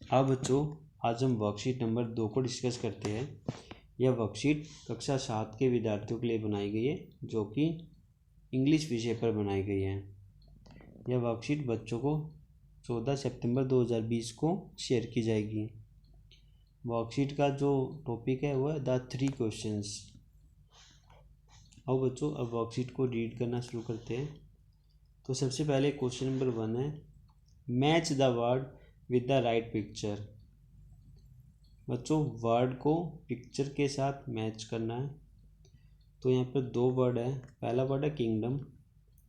अब बच्चों आज हम वर्कशीट नंबर 2 को डिस्कस करते हैं। यह वर्कशीट कक्षा 7 के विद्यार्थियों के लिए बनाई गई है, जो कि इंग्लिश विषय पर बनाई गई है। यह वर्कशीट बच्चों को 14 सितंबर 2020 को शेयर की जाएगी। वर्कशीट का जो टॉपिक है वो है द 3 क्वेश्चंस। अब बच्चों अब वर्कशीट को रीड करना शुरू करते हैं। तो सबसे पहले क्वेश्चन नंबर 1 है, match the word with the right picture. बच्चों वर्ड को पिक्चर के साथ मैच करना है। तो यहाँ पर 2 वर्ड है। पहला वर्ड है किंगडम।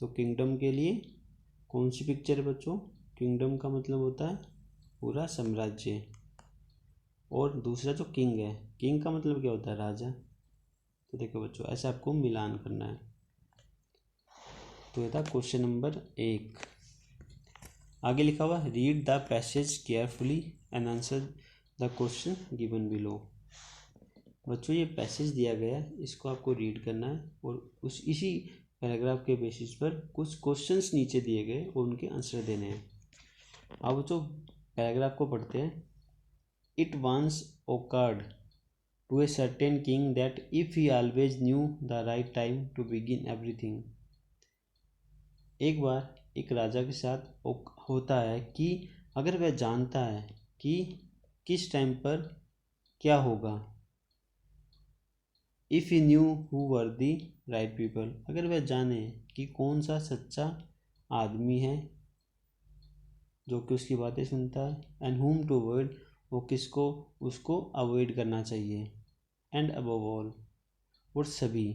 तो किंगडम के लिए कौन सी पिक्चर है बच्चों? किंगडम का मतलब होता है पूरा साम्राज्य। और दूसरा जो किंग है, किंग का मतलब क्या होता है? राजा। तो देखो बच्चों ऐसे आपको मिलान करना है। तो ये था क्वेश्चन नंबर 1। आगे लिखा हुआ read the passage carefully and answer the question given below. बच्चों ये पैसेज दिया गया है, इसको आपको रीड करना है और इसी पैराग्राफ के बेसिस पर कुछ क्वेश्चंस नीचे दिए गए और उनके आंसर देने हैं। अब बच्चों पैराग्राफ को पढ़ते हैं। It once occurred to a certain king that if he always knew the right time to begin everything। एक बार एक राजा के साथ होता है कि अगर वह जानता है कि किस टाइम पर क्या होगा। If he knew who were the right people, अगर वह जाने कि कौन सा सच्चा आदमी है जो कि उसकी बातें सुनता है, एंड हुम टू अवॉइड, वो किसको उसको अवॉइड करना चाहिए, एंड अबव ऑल, और सभी।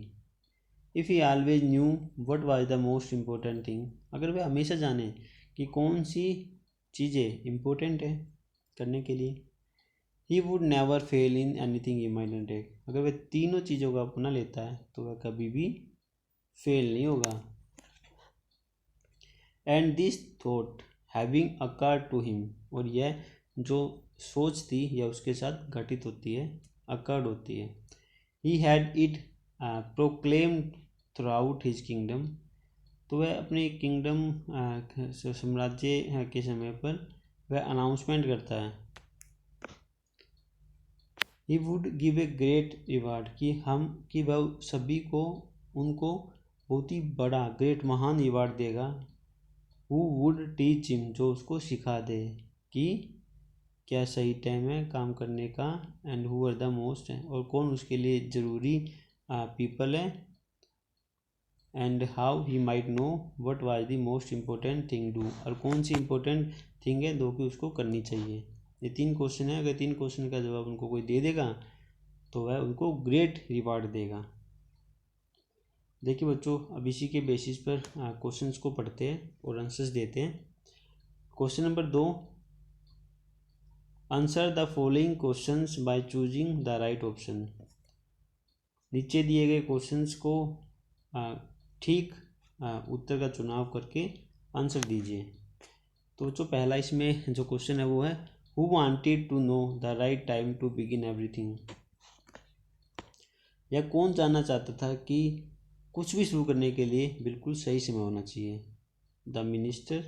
If he always knew what was the most important thing, अगर वह हमेशा जाने कि कौन सी चीज़ें इम्पोर्टेंट है करने के लिए। He would never fail in anything he might undertake, अगर वह तीनों चीज़ों का अपना लेता है तो वह कभी भी फेल नहीं होगा। And this thought having occurred to him, और यह जो सोच थी यह उसके साथ घटित होती है, अकर्ड होती है। He had it proclaimed through out his kingdom, तो वह अपने किंगडम साम्राज्य के समय पर वह अनाउंसमेंट करता है। He would give a great reward, कि वह सभी को उनको बहुत ही बड़ा ग्रेट महान रिवार्ड देगा। हु वुड टीच हिम, जो उसको सिखा दे कि क्या सही टाइम है काम करने का, and who are the most है, और कौन उसके लिए ज़रूरी पीपल है, and how he might know what was the most important thing do, और कौन सी इम्पोर्टेंट थिंग है जो कि उसको करनी चाहिए। ये 3 क्वेश्चन है। अगर 3 क्वेश्चन का जवाब उनको कोई दे देगा तो वह उनको ग्रेट रिवार्ड देगा। देखिए बच्चों अब इसी के बेसिस पर क्वेश्चंस को पढ़ते हैं और आंसर्स देते हैं। Question number 2, answer the following questions by choosing the right option. नीचे दिए गए क्वेश्चंस को ठीक उत्तर का चुनाव करके आंसर दीजिए। तो जो पहला इसमें जो क्वेश्चन है वो है, who wanted to know the right time to begin everything. या कौन जानना चाहता था कि कुछ भी शुरू करने के लिए बिल्कुल सही समय होना चाहिए। द मिनिस्टर,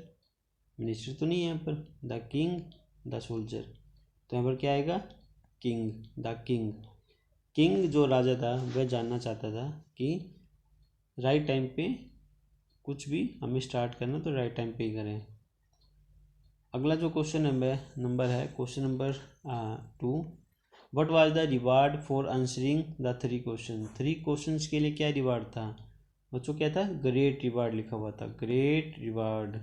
मिनिस्टर तो नहीं है यहाँ पर, द किंग, द सोल्जर, तो यहाँ पर क्या आएगा? King, the king. किंग जो राजा था वह जानना चाहता था कि राइट टाइम पे कुछ भी हमें स्टार्ट करना तो राइट टाइम पे ही करें। अगला जो क्वेश्चन नंबर है question number 2, what was the reward for answering the 3 question. 3 questions के लिए क्या रिवार्ड था बच्चों? क्या था? ग्रेट रिवार्ड लिखा हुआ था, ग्रेट रिवार्ड।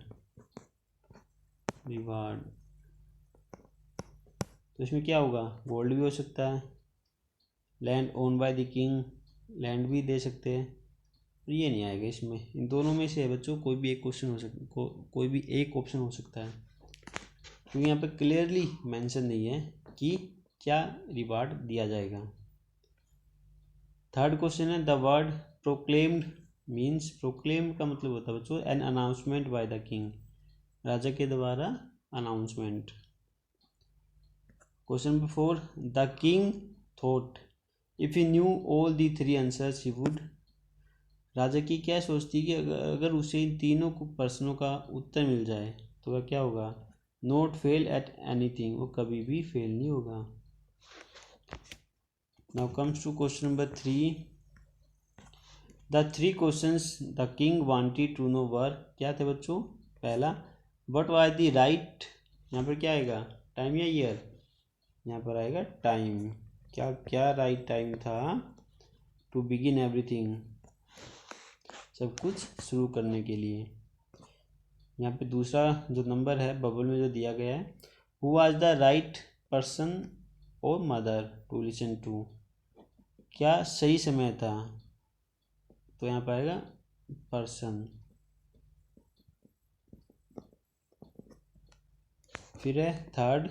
तो इसमें क्या होगा? गोल्ड भी हो सकता है, land own by the king, land भी दे सकते हैं। तो ये नहीं आएगा इसमें। इन दोनों में से है बच्चों कोई भी एक क्वेश्चन हो सकता, कोई भी एक ऑप्शन हो सकता है, क्योंकि यहाँ पे क्लियरली मेंशन नहीं है कि क्या रिवार्ड दिया जाएगा। थर्ड क्वेश्चन है, the word proclaimed means, proclaim का मतलब होता है बच्चों an announcement by the king, राजा के द्वारा announcement. Question number 4, the king thought if he knew all the 3 answers he would. राजा की क्या सोचती कि अगर उसे इन तीनों प्रश्नों का उत्तर मिल जाए तो वह क्या होगा? नोट फेल एट एनीथिंग, वो कभी भी फेल नहीं होगा। Now comes to question number 3। The 3 questions the king wanted to know were, क्या थे बच्चों? पहला, व्हाट वाज द राइट, यहाँ पर क्या आएगा, टाइम या ईयर? यहाँ पर आएगा टाइम। क्या क्या राइट टाइम था टू बिगिन एवरीथिंग, सब कुछ शुरू करने के लिए। यहाँ पे दूसरा जो नंबर है बबल में जो दिया गया है, who was the right person और मदर टू लिसन टू, क्या सही समय था? तो यहाँ पर आएगा पर्सन। फिर है third,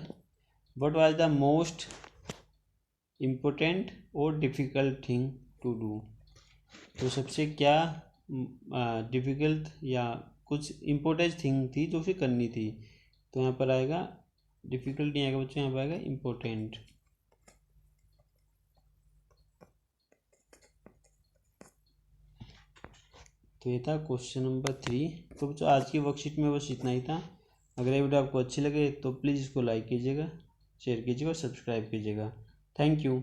what was the most important और डिफ़िकल्ट थिंग टू डू, तो सबसे क्या डिफ़िकल्ट या कुछ इम्पोर्टेंट थिंग थी जो उसे करनी थी? तो यहाँ पर आएगा डिफ़िकल्ट नहीं आएगा बच्चों, यहाँ पर आएगा इम्पोर्टेंट। तो ये था क्वेश्चन नंबर 3। तो बच्चों आज की वर्कशीट में बस इतना ही था। अगर ये वीडियो आपको अच्छी लगे तो प्लीज़ इसको लाइक कीजिएगा, शेयर कीजिएगा और सब्सक्राइब कीजिएगा। Thank you.